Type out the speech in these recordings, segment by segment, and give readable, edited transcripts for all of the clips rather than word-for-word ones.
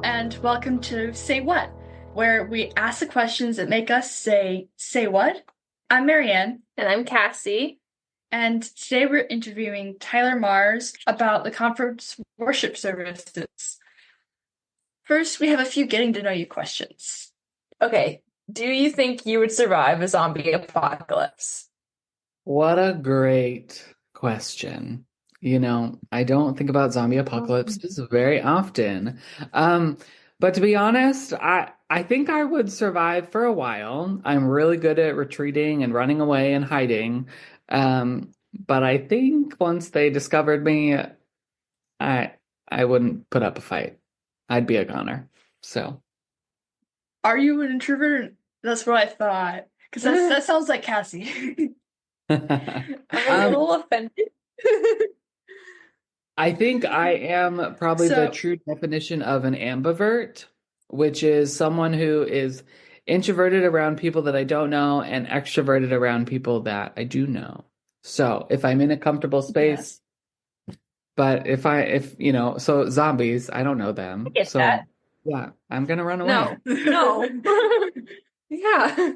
and welcome to Say What, where we ask the questions that make us say what? I'm Mary Anne. And I'm Kassie. And today we're interviewing Tyler Marz about the conference worship services. First, we have a few getting to know you questions. Okay, do you think you would survive a zombie apocalypse? What a great question. I don't think about zombie apocalypses very often. But to be honest, I think I would survive for a while. I'm really good at retreating and running away and hiding. But I think once they discovered me, I wouldn't put up a fight. I'd be a goner. So. Are you an introvert? That's what I thought. Because that sounds like Kassie. I'm a little offended. I think I am probably the true definition of an ambivert, which is someone who is introverted around people that I don't know and extroverted around people that I do know. So if I'm in a comfortable space, but so zombies, I don't know them. I get so that. Yeah, I'm gonna run away. No. Yeah.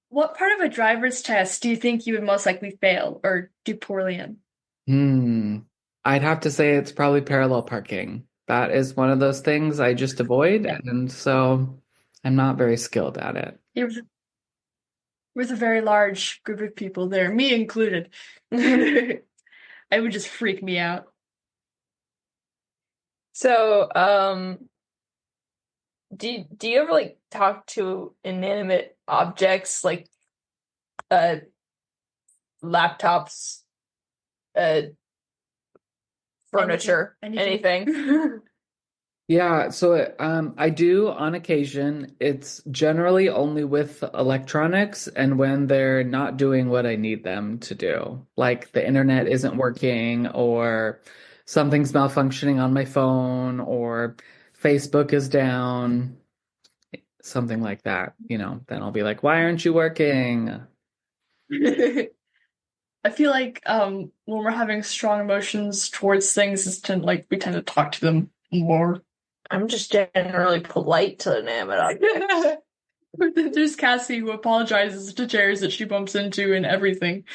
What part of a driver's test do you think you would most likely fail or do poorly in? I'd have to say it's probably parallel parking. That is one of those things I just avoid, and so I'm not very skilled at it. With a very large group of people there, me included. It would just freak me out. So, do you ever talk to inanimate objects like laptops, furniture, anything? Yeah, so I do on occasion. It's generally only with electronics and when they're not doing what I need them to do. Like the internet isn't working or something's malfunctioning on my phone or Facebook is down, something like that. Then I'll be like, why aren't you working? I feel like when we're having strong emotions towards things, we tend to talk to them more. I'm just generally polite to inanimate objects. There's Kassie who apologizes to chairs that she bumps into and everything.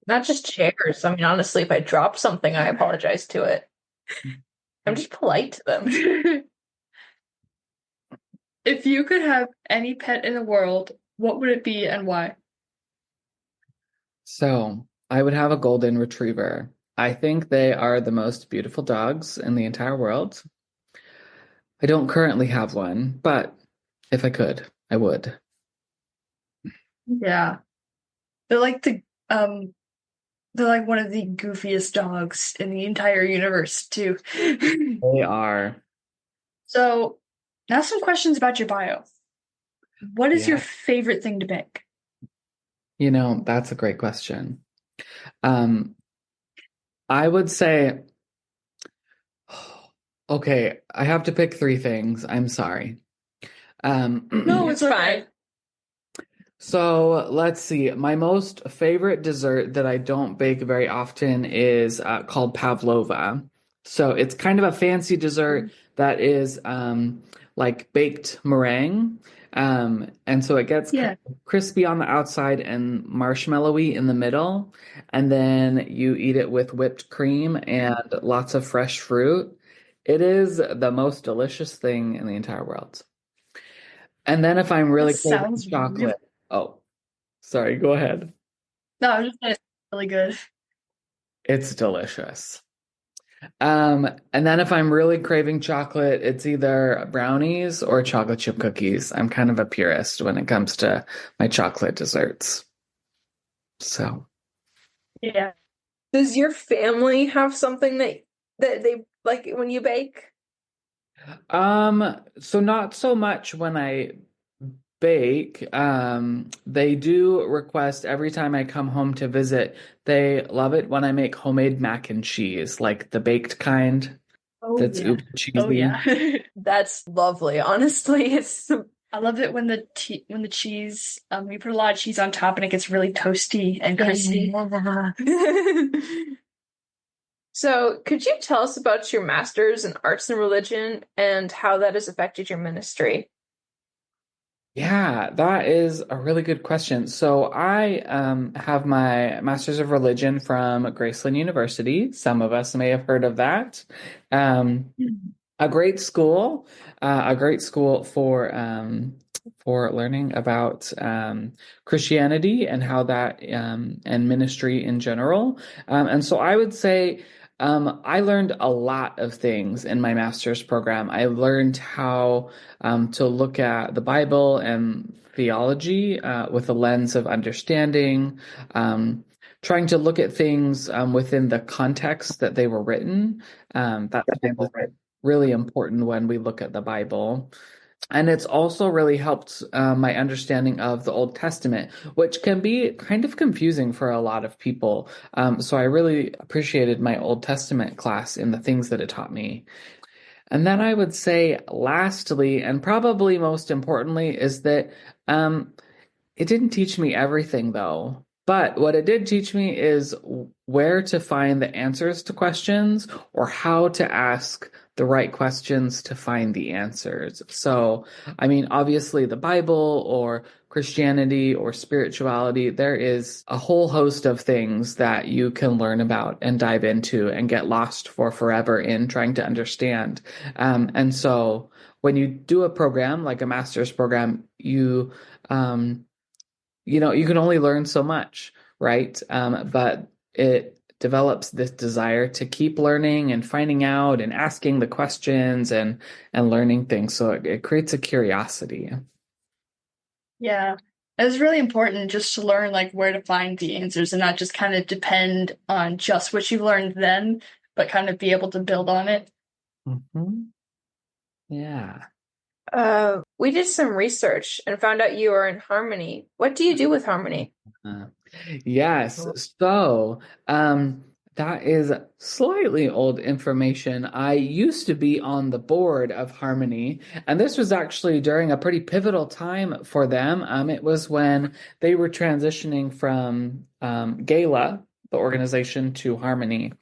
Not just chairs. I mean, honestly, if I drop something, I apologize to it. I'm just polite to them. If you could have any pet in the world, what would it be and why? So I would have a golden retriever. I think they are the most beautiful dogs in the entire world. I don't currently have one, but if I could, I would. Yeah. They're like one of the goofiest dogs in the entire universe, too. They are. So, now some questions about your bio. What is your favorite thing to bake? That's a great question. I would say, okay, I have to pick three things. I'm sorry. No, it's fine. So let's see. My most favorite dessert that I don't bake very often is called pavlova. So it's kind of a fancy dessert that is like baked meringue. And so it gets kind of crispy on the outside and marshmallowy in the middle. And then you eat it with whipped cream and lots of fresh fruit. It is the most delicious thing in the entire world. And then if I'm really craving chocolate. Oh, sorry, go ahead. No, I was just saying it's really good. It's delicious. And then if I'm really craving chocolate, it's either brownies or chocolate chip cookies. I'm kind of a purist when it comes to my chocolate desserts. So. Yeah. Does your family have something that they like when you bake? So not so much when I bake. They do request every time I come home to visit. They love it when I make homemade mac and cheese, like the baked kind. That's uber cheesy. Oh yeah. That's lovely. Honestly, I love it when the cheese you put a lot of cheese on top and it gets really toasty and crispy. So, could you tell us about your master's in arts and religion and how that has affected your ministry? Yeah, that is a really good question. So I have my Master's of Religion from Graceland University. Some of us may have heard of that. Um, a great school, a great school for learning about Christianity and how that and ministry in general. And so I would say I learned a lot of things in my master's program. I learned how to look at the Bible and theology with a lens of understanding. Trying to look at things within the context that they were written. That's really important when we look at the Bible. And it's also really helped my understanding of the Old Testament, which can be kind of confusing for a lot of people. So I really appreciated my Old Testament class in the things that it taught me. And then I would say, lastly, and probably most importantly, is that it didn't teach me everything, though. But what it did teach me is where to find the answers to questions or how to ask the right questions to find the answers. So, I mean, obviously, the Bible or Christianity or spirituality, there is a whole host of things that you can learn about and dive into and get lost for forever in trying to understand. And so, when you do a program like a master's program, you can only learn so much, right? But it develops this desire to keep learning and finding out and asking the questions and learning things. So it creates a curiosity. Yeah. It's really important just to learn like where to find the answers and not just kind of depend on just what you've learned then, but kind of be able to build on it. Mm-hmm. Yeah. We did some research and found out you are in Harmony. What do you do with Harmony? Yes. So, that is slightly old information. I used to be on the board of Harmony, and this was actually during a pretty pivotal time for them. It was when they were transitioning from Gala, the organization, to Harmony.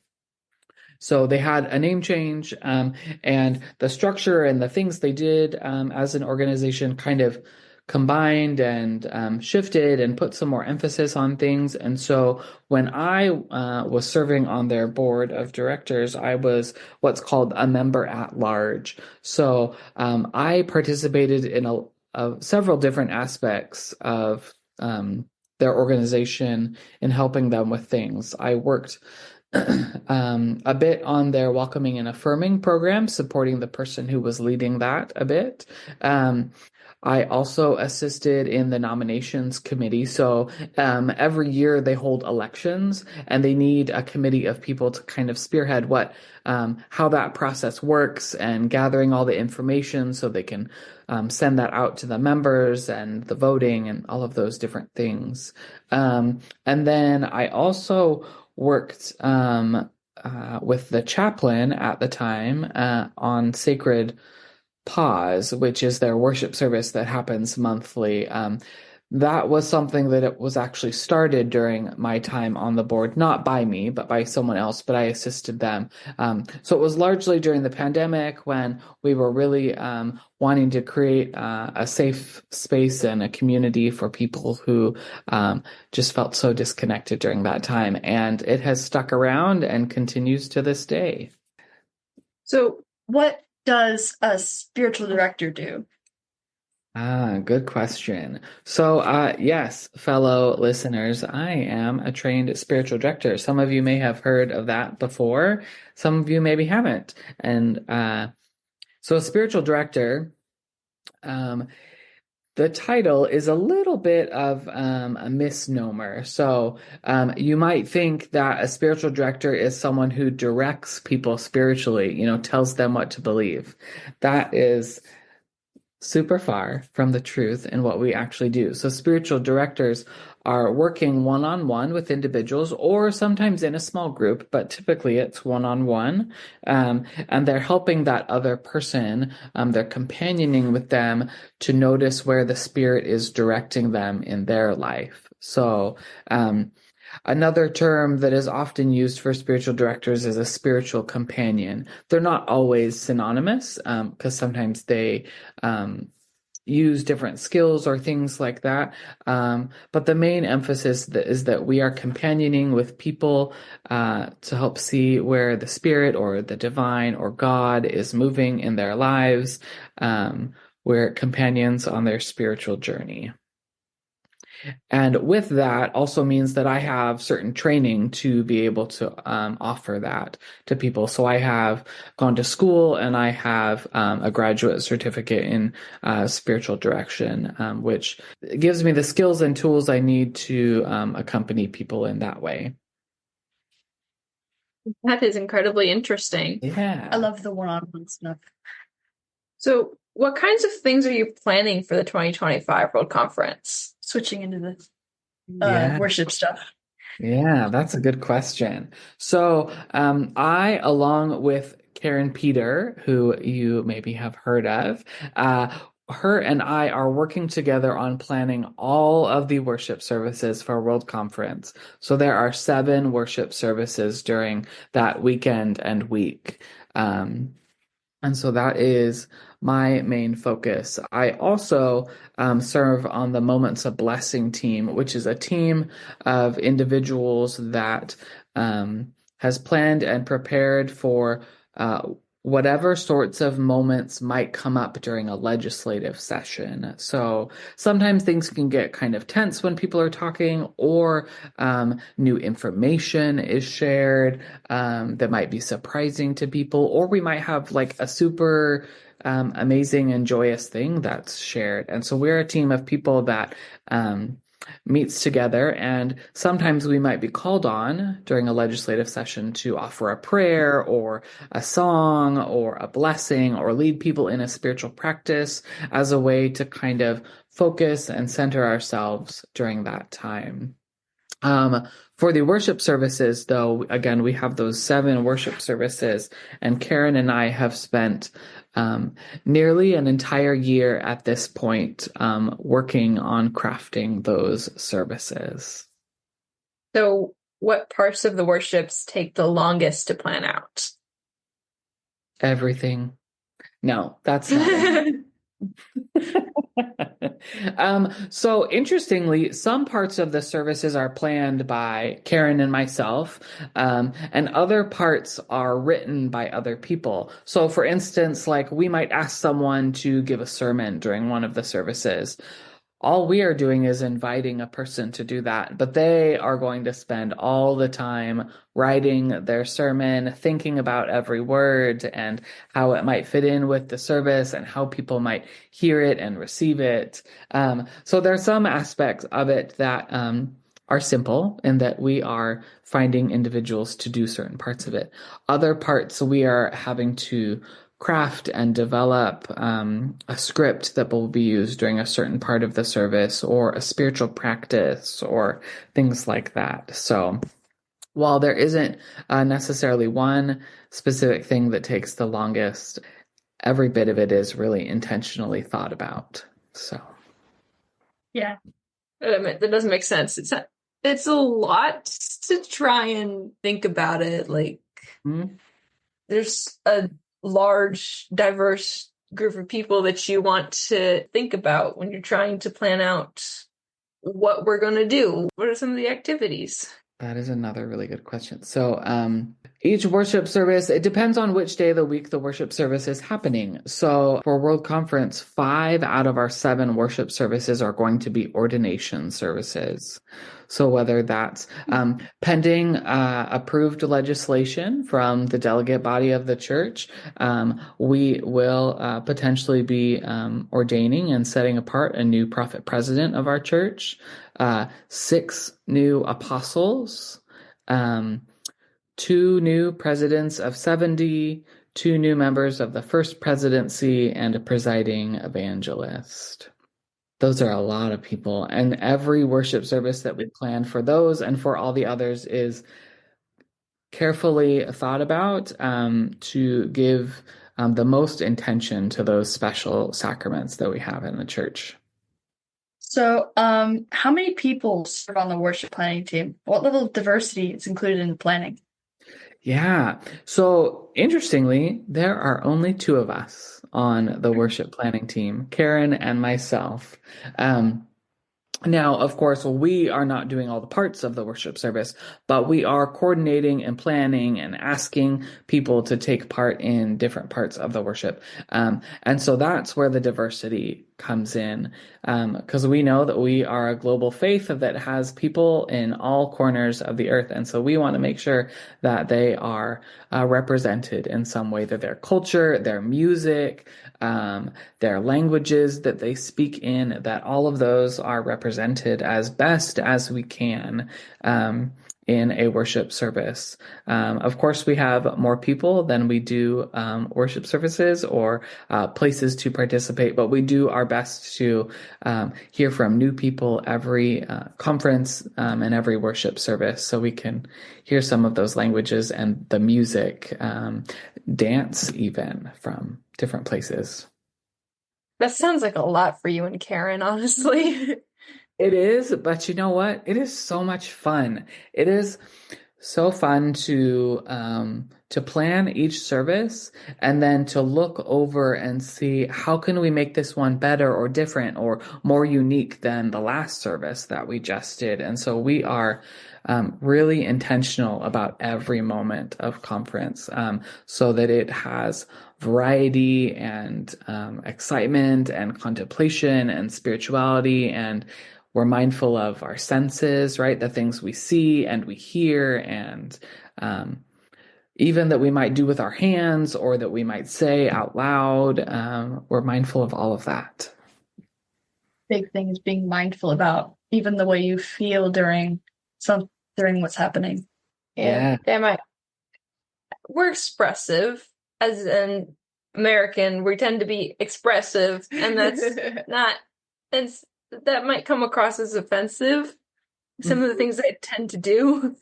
So they had a name change, and the structure and the things they did as an organization kind of combined and shifted and put some more emphasis on things. And so when I was serving on their board of directors, I was what's called a member at large. So I participated in several different aspects of their organization in helping them with things. I worked a bit on their welcoming and affirming program, supporting the person who was leading that a bit. I also assisted in the nominations committee. So every year they hold elections and they need a committee of people to kind of spearhead how that process works and gathering all the information so they can send that out to the members and the voting and all of those different things. And then I also worked with the chaplain at the time on Sacred Pause, which is their worship service that happens monthly. That was something that it was actually started during my time on the board, not by me, but by someone else, but I assisted them. So it was largely during the pandemic when we were really wanting to create a safe space and a community for people who just felt so disconnected during that time. And it has stuck around and continues to this day. So what does a spiritual director do? Good question. So, yes, fellow listeners, I am a trained spiritual director. Some of you may have heard of that before. Some of you maybe haven't. And so a spiritual director, the title is a little bit of a misnomer. So you might think that a spiritual director is someone who directs people spiritually, tells them what to believe. That is super far from the truth in what we actually do. So spiritual directors are working one-on-one with individuals or sometimes in a small group, but typically it's one-on-one. And they're helping that other person, they're companioning with them to notice where the Spirit is directing them in their life. So Another term that is often used for spiritual directors is a spiritual companion. They're not always synonymous because sometimes they use different skills or things like that. But the main emphasis is that we are companioning with people to help see where the Spirit or the divine or God is moving in their lives. We're companions on their spiritual journey. And with that also means that I have certain training to be able to offer that to people. So I have gone to school and I have a graduate certificate in spiritual direction, which gives me the skills and tools I need to accompany people in that way. That is incredibly interesting. Yeah. I love the one-on-one stuff. So, what kinds of things are you planning for the 2025 World Conference? Switching into the Yeah. worship stuff. Yeah, that's a good question. So, I, along with Karen Peter, who you maybe have heard of, her and I are working together on planning all of the worship services for World Conference. So there are 7 worship services during that weekend and week. And so that is my main focus. I also serve on the Moments of Blessing team, which is a team of individuals that has planned and prepared for whatever sorts of moments might come up during a legislative session. So sometimes things can get kind of tense when people are talking, or new information is shared that might be surprising to people, or we might have like a super amazing and joyous thing that's shared. And so we're a team of people that meets together, and sometimes we might be called on during a legislative session to offer a prayer or a song or a blessing or lead people in a spiritual practice as a way to kind of focus and center ourselves during that time. For the worship services, though, again, we have those 7 worship services, and Karen and I have spent nearly an entire year at this point working on crafting those services. So, what parts of the worships take the longest to plan out? Everything. No, that's not it. So interestingly, some parts of the services are planned by Karen and myself, and other parts are written by other people. So for instance, like we might ask someone to give a sermon during one of the services. All we are doing is inviting a person to do that, but they are going to spend all the time writing their sermon, thinking about every word and how it might fit in with the service and how people might hear it and receive it. So there are some aspects of it that are simple in that we are finding individuals to do certain parts of it. Other parts we are having to craft and develop a script that will be used during a certain part of the service, or a spiritual practice, or things like that. So while there isn't necessarily one specific thing that takes the longest, every bit of it is really intentionally thought about. So Yeah, that doesn't make sense. It's a lot to try and think about it. Like, there's a large, diverse group of people that you want to think about when you're trying to plan out what we're going to do. What are some of the activities? That is another really good question. So each worship service, it depends on which day of the week the worship service is happening. So for World Conference, 5 out of our 7 worship services are going to be ordination services. So whether that's pending approved legislation from the delegate body of the church, we will potentially be ordaining and setting apart a new prophet president of our church, 6 new apostles, 2 new presidents of 70, 2 new members of the first presidency, and a presiding evangelist. Those are a lot of people, and every worship service that we plan for those and for all the others is carefully thought about to give the most intention to those special sacraments that we have in the church. So, how many people serve on the worship planning team? What level of diversity is included in the planning? Yeah. So interestingly, there are only two of us on the worship planning team, Karen and myself. Um, Now, of course, we are not doing all the parts of the worship service, but we are coordinating and planning and asking people to take part in different parts of the worship. And so that's where the diversity comes in, because we know that we are a global faith that has people in all corners of the earth. And so we want to make sure that they are represented in some way, that their culture, their music, their languages that they speak in, that all of those are represented as best as we can in a worship service. Of course, we have more people than we do worship services or places to participate, but we do our best to hear from new people every conference and every worship service, so we can hear some of those languages and the music, dance even from different places. That sounds like a lot for you and Karen, honestly. It is, but you know what? It is so much fun. It is so fun to plan each service and then to look over and see how can we make this one better or different or more unique than the last service that we just did. And so we are really intentional about every moment of conference, so that it has variety and excitement and contemplation and spirituality, and we're mindful of our senses, right? The things we see and we hear, and even that we might do with our hands or that we might say out loud. We're mindful of all of that. Big thing is being mindful about even the way you feel during what's happening. Yeah. We're expressive as an American. We tend to be expressive, and that's not, that might come across as offensive. Some of the things I tend to do.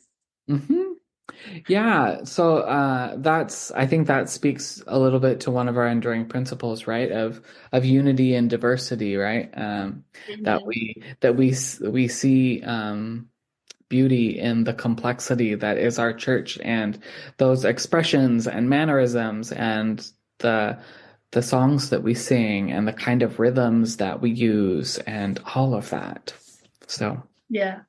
Mm-hmm. Yeah, so I think that speaks a little bit to one of our enduring principles, right? Of unity and diversity, right? That we see beauty in the complexity that is our church, and those expressions and mannerisms and the songs that we sing and the kind of rhythms that we use and all of that. So Yeah.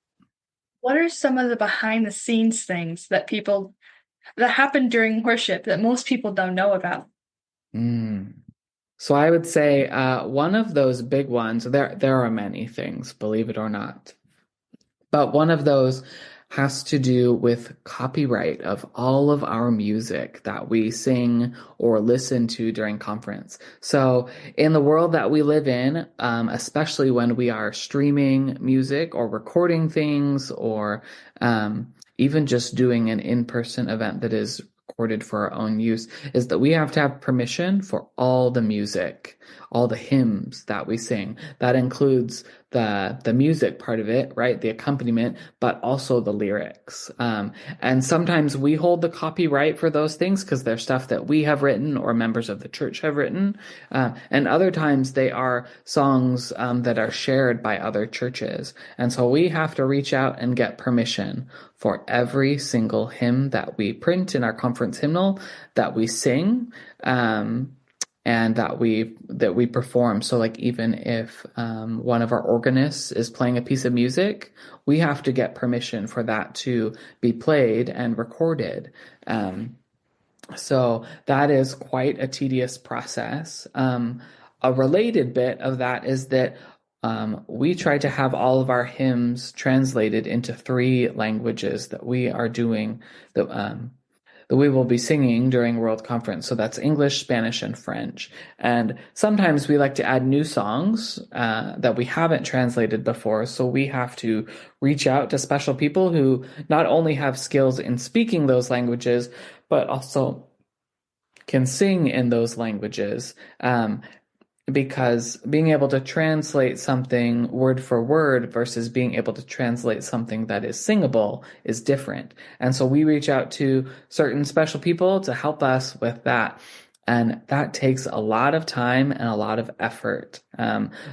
What are some of the behind the scenes things that happen during worship that most people don't know about? So I would say one of those big ones, there are many things, believe it or not, but one of those has to do with copyright of all of our music that we sing or listen to during conference. So in the world that we live in, especially when we are streaming music or recording things, or even just doing an in-person event that is recorded for our own use, is that we have to have permission for all the music, all the hymns that we sing. That includes the music part of it, right? The accompaniment, but also the lyrics. And sometimes we hold the copyright for those things because they're stuff that we have written or members of the church have written. And other times they are songs that are shared by other churches. And so we have to reach out and get permission for every single hymn that we print in our conference hymnal, that we sing, and that we perform. So like even if one of our organists is playing a piece of music, we have to get permission for that to be played and recorded. So that is quite a tedious process. A related bit of that is that we try to have all of our hymns translated into 3 languages that we are doing, that we will be singing during World Conference. So that's English, Spanish, and French. And sometimes we like to add new songs that we haven't translated before. So we have to reach out to special people who not only have skills in speaking those languages, but also can sing in those languages. Because being able to translate something word for word versus being able to translate something that is singable is different. And so we reach out to certain special people to help us with that. And that takes a lot of time and a lot of effort.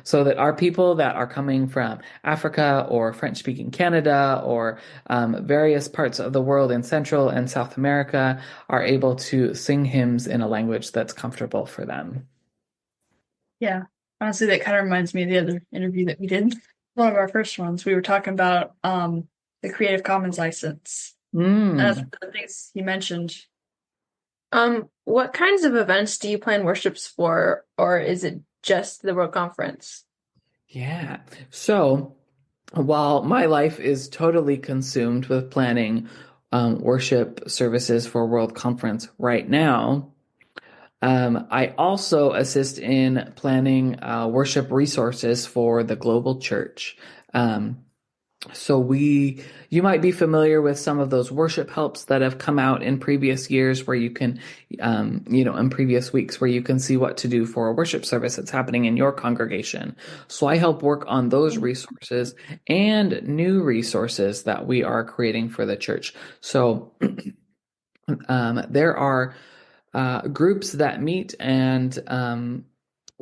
So that our people that are coming from Africa or French-speaking Canada or various parts of the world in Central and South America are able to sing hymns in a language that's comfortable for them. Yeah. Honestly, that kind of reminds me of the other interview that we did. One of our first ones. We were talking about the Creative Commons license. That's one of the things you mentioned. What kinds of events do you plan worships for, or is it just the World Conference? Yeah. So while my life is totally consumed with planning worship services for World Conference right now, I also assist in planning worship resources for the global church. So you might be familiar with some of those worship helps that have come out in previous years where you can, in previous weeks where you can see what to do for a worship service that's happening in your congregation. So I help work on those resources and new resources that we are creating for the church. So there are groups that meet and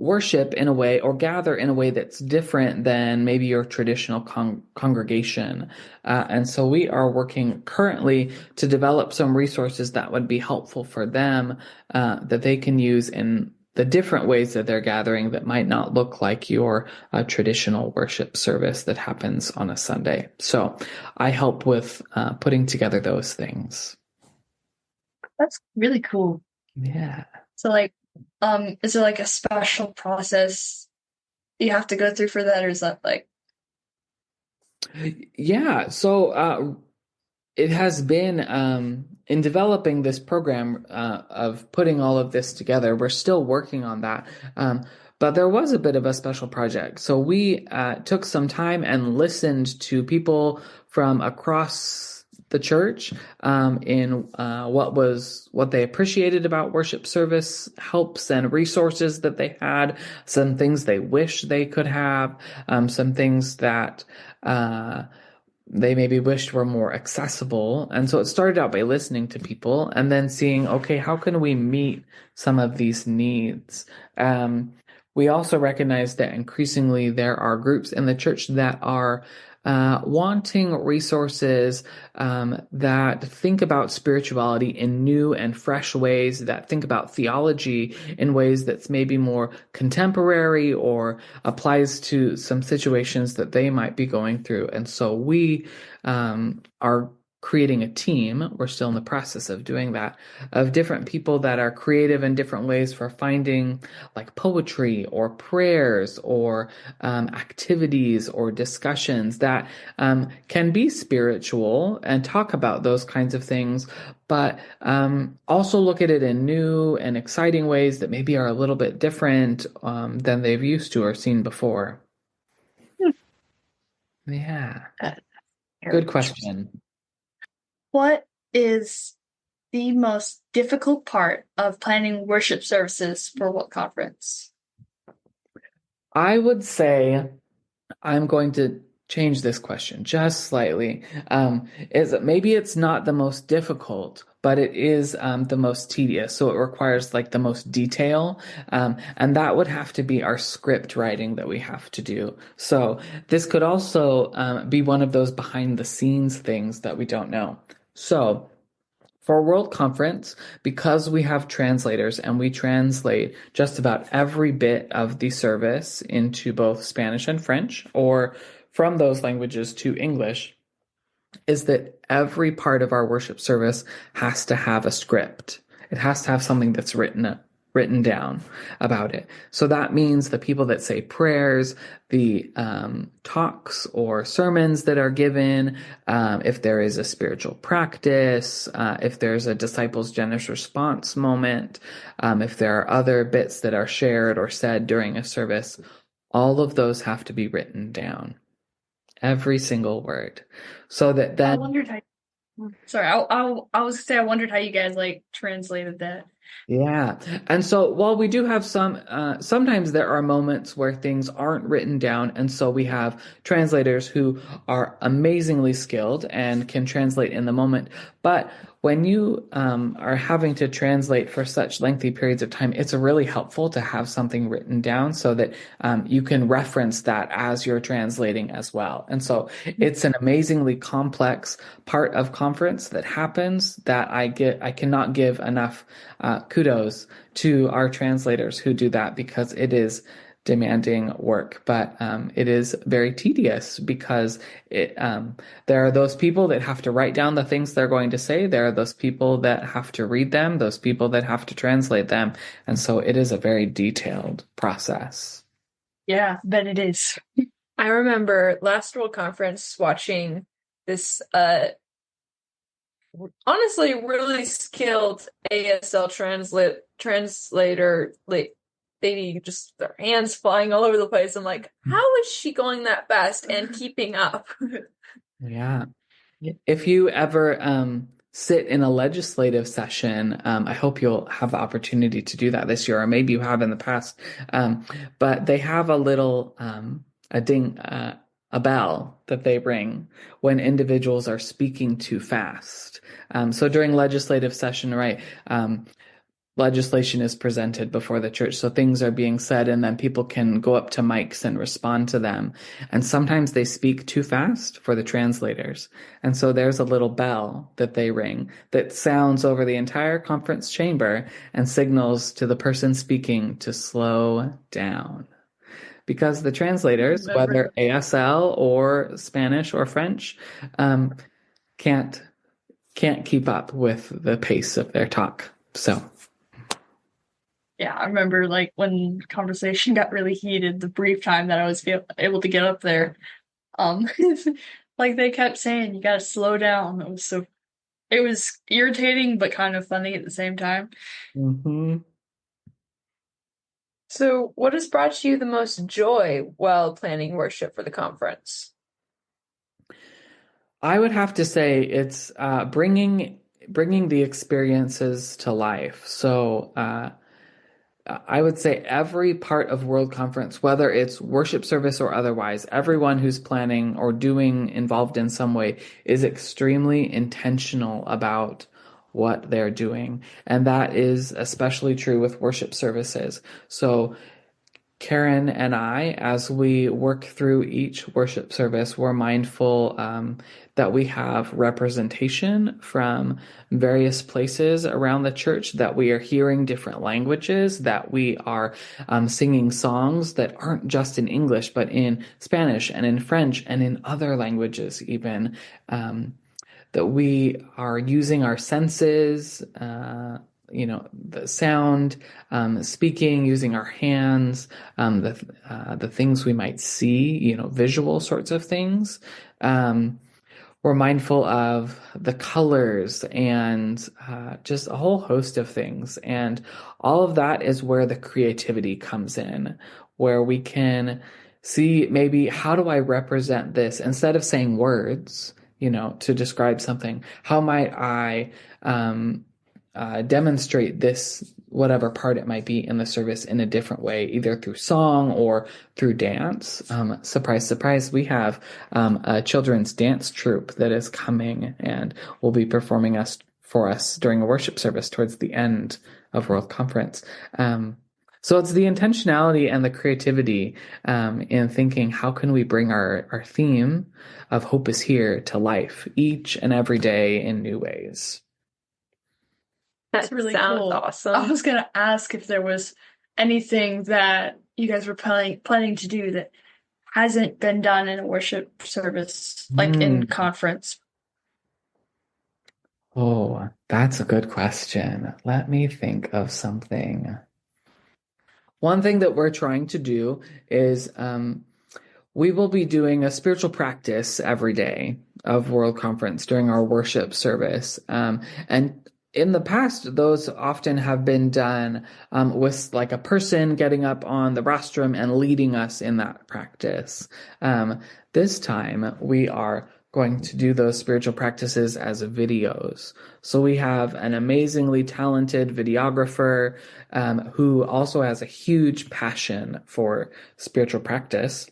worship in a way or gather in a way that's different than maybe your traditional congregation. And so we are working currently to develop some resources that would be helpful for them that they can use in the different ways that they're gathering that might not look like your traditional worship service that happens on a Sunday. So I help with putting together those things. That's really cool. Yeah. So is there like a special process you have to go through for that, or is that like? Yeah, so it has been in developing this program of putting all of this together. We're still working on that. But there was a bit of a special project. So we took some time and listened to people from across the church in what they appreciated about worship service helps and resources that they had, some things they wish they could have, some things that they maybe wished were more accessible. And so it started out by listening to people and then seeing, okay, how can we meet some of these needs? We also recognize that increasingly there are groups in the church that are wanting resources that think about spirituality in new and fresh ways, that think about theology in ways that's maybe more contemporary or applies to some situations that they might be going through. And so we are creating a team, we're still in the process of doing that, of different people that are creative in different ways for finding like poetry or prayers or activities or discussions that can be spiritual and talk about those kinds of things, but also look at it in new and exciting ways that maybe are a little bit different than they've used to or seen before. Yeah. Good question. What is the most difficult part of planning worship services for what conference? I would say I'm going to change this question just slightly. Is maybe it's not the most difficult, but it is the most tedious. So it requires like the most detail. And that would have to be our script writing that we have to do. So this could also be one of those behind the scenes things that we don't know. So for a World Conference, because we have translators and we translate just about every bit of the service into both Spanish and French, or from those languages to English, is that every part of our worship service has to have a script. It has to have something that's written down about it. So that means the people that say prayers, the talks or sermons that are given, if there is a spiritual practice, if there's a disciples' generous response moment, if there are other bits that are shared or said during a service, all of those have to be written down. Every single word. So that then... I wondered how... Sorry, I was gonna say I wondered how you guys like translated that. Yeah. And so while we do have sometimes there are moments where things aren't written down. And so we have translators who are amazingly skilled and can translate in the moment. But when you are having to translate for such lengthy periods of time, it's really helpful to have something written down so that you can reference that as you're translating as well. And so it's an amazingly complex part of conference that happens that I cannot give enough kudos to our translators who do that because it is demanding work, but it is very tedious because there are those people that have to write down the things they're going to say. There are those people that have to read them, those people that have to translate them. And so it is a very detailed process. Yeah, bet it is. I remember last World Conference watching this honestly really skilled ASL translator lady, just their hands flying all over the place. I'm like, how is she going that fast and keeping up? Yeah. If you ever sit in a legislative session, I hope you'll have the opportunity to do that this year, or maybe you have in the past. But they have a little a ding, a bell that they ring when individuals are speaking too fast. So during legislative session, right? Legislation is presented before the church. So things are being said and then people can go up to mics and respond to them. And sometimes they speak too fast for the translators. And so there's a little bell that they ring that sounds over the entire conference chamber and signals to the person speaking to slow down. Because the translators, whether ASL or Spanish or French, can't keep up with the pace of their talk. So yeah, I remember like when conversation got really heated, the brief time that I was able to get up there, like they kept saying, you gotta slow down. It was irritating, but kind of funny at the same time. Mm-hmm. So what has brought you the most joy while planning worship for the conference? I would have to say it's bringing the experiences to life. So I would say every part of World Conference, whether it's worship service or otherwise, everyone who's planning or doing involved in some way is extremely intentional about what they're doing. And that is especially true with worship services. So Karen and I, as we work through each worship service, we're mindful that we have representation from various places around the church, that we are hearing different languages, that we are singing songs that aren't just in English, but in Spanish and in French and in other languages even, that we are using our senses, the sound, speaking, using our hands, the things we might see, visual sorts of things. We're mindful of the colors and just a whole host of things. And all of that is where the creativity comes in, where we can see maybe how do I represent this instead of saying words, to describe something. How might I demonstrate this, whatever part it might be in the service in a different way, either through song or through dance. Surprise, surprise, we have a children's dance troupe that is coming and will be performing for us during a worship service towards the end of World Conference. So it's the intentionality and the creativity in thinking, how can we bring our theme of hope is here to life each and every day in new ways. That really sounds cool. Awesome. I was gonna ask if there was anything that you guys were planning to do that hasn't been done in a worship service, like in conference. Oh, that's a good question. Let me think of something. One thing that we're trying to do is we will be doing a spiritual practice every day of World Conference during our worship service. And in the past, those often have been done with like a person getting up on the rostrum and leading us in that practice. This time, we are going to do those spiritual practices as videos. So we have an amazingly talented videographer who also has a huge passion for spiritual practice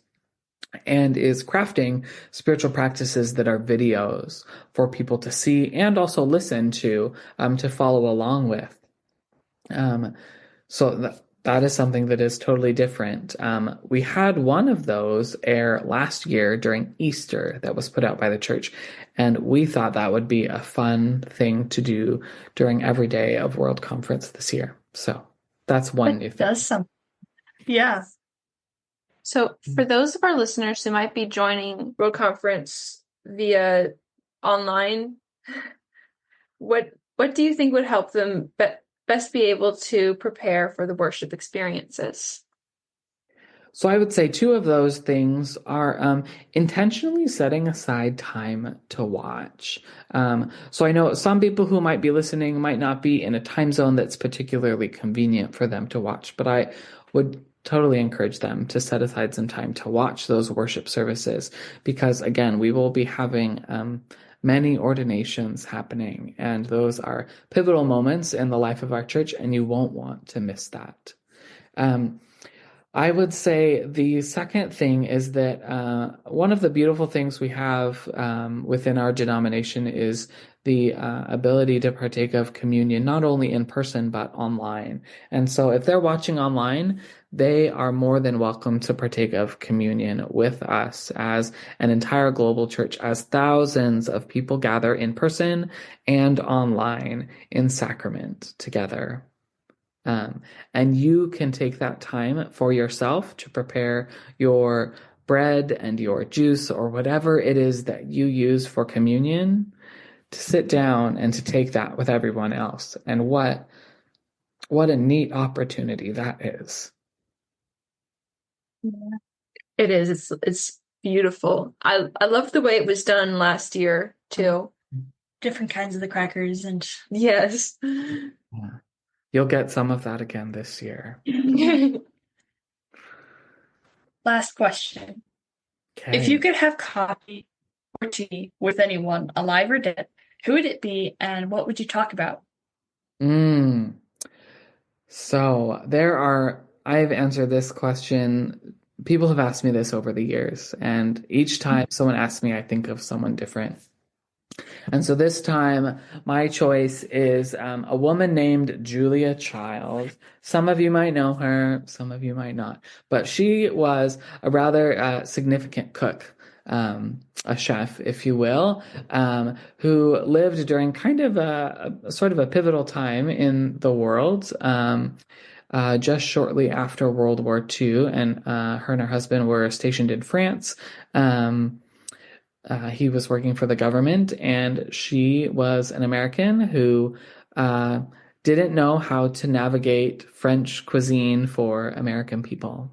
and is crafting spiritual practices that are videos for people to see and also listen to follow along with. So that is something that is totally different. We had one of those air last year during Easter that was put out by the church, and we thought that would be a fun thing to do during every day of World Conference this year. So that's one new thing. That's something. Yeah. So for those of our listeners who might be joining World Conference via online, what do you think would help them best be able to prepare for the worship experiences? So I would say two of those things are intentionally setting aside time to watch. So I know some people who might be listening might not be in a time zone that's particularly convenient for them to watch, but I would totally encourage them to set aside some time to watch those worship services because, again, we will be having many ordinations happening, and those are pivotal moments in the life of our church, and you won't want to miss that. I would say the second thing is that one of the beautiful things we have within our denomination is the ability to partake of communion, not only in person, but online. And so if they're watching online, they are more than welcome to partake of communion with us as an entire global church, as thousands of people gather in person and online in sacrament together. And you can take that time for yourself to prepare your bread and your juice or whatever it is that you use for communion, to sit down and to take that with everyone else. And what a neat opportunity that is. Yeah. It is. It's beautiful. I loved the way it was done last year too. Different kinds of the crackers and yes. Yeah. You'll get some of that again this year. Last question. Okay. If you could have coffee or tea with anyone, alive or dead, who would it be and what would you talk about? So I've answered this question. People have asked me this over the years, and each time someone asks me, I think of someone different. And so this time, my choice is a woman named Julia Child. Some of you might know her, some of you might not. But she was a rather significant cook, a chef, if you will, who lived during kind of a sort of a pivotal time in the world. Just shortly after World War II, and her and her husband were stationed in France. He was working for the government, and she was an American who didn't know how to navigate French cuisine for American people.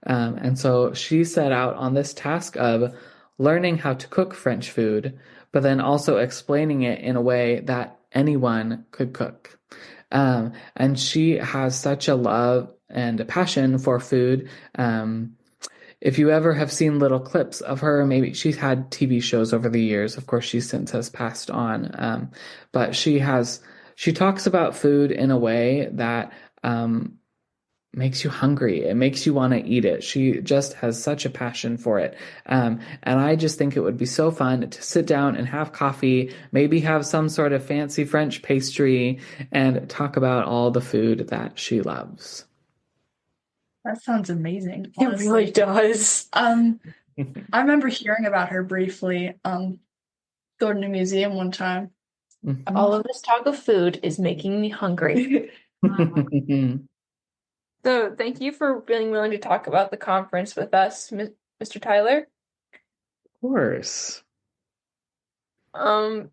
And so she set out on this task of learning how to cook French food, but then also explaining it in a way that anyone could cook. And she has such a love and a passion for food. If you ever have seen little clips of her, maybe she's had TV shows over the years. Of course, she since has passed on. But she talks about food in a way that makes you hungry. It makes you want to eat it. She just has such a passion for it. And I just think it would be so fun to sit down and have coffee, maybe have some sort of fancy French pastry, and talk about all the food that she loves. That sounds amazing. Honestly. It really does. I remember hearing about her briefly, going to a museum one time. Mm-hmm. All of this talk of food is making me hungry. So thank you for being willing to talk about the conference with us, Mr. Tyler. Of course. And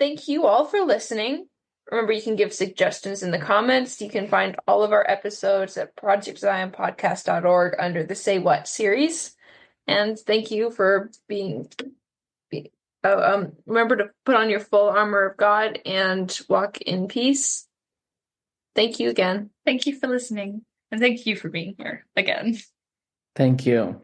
thank you all for listening. Remember, you can give suggestions in the comments. You can find all of our episodes at projectzionpodcast.org under the Say What series. And thank you for remember to put on your full armor of God and walk in peace. Thank you again. Thank you for listening. And thank you for being here again. Thank you.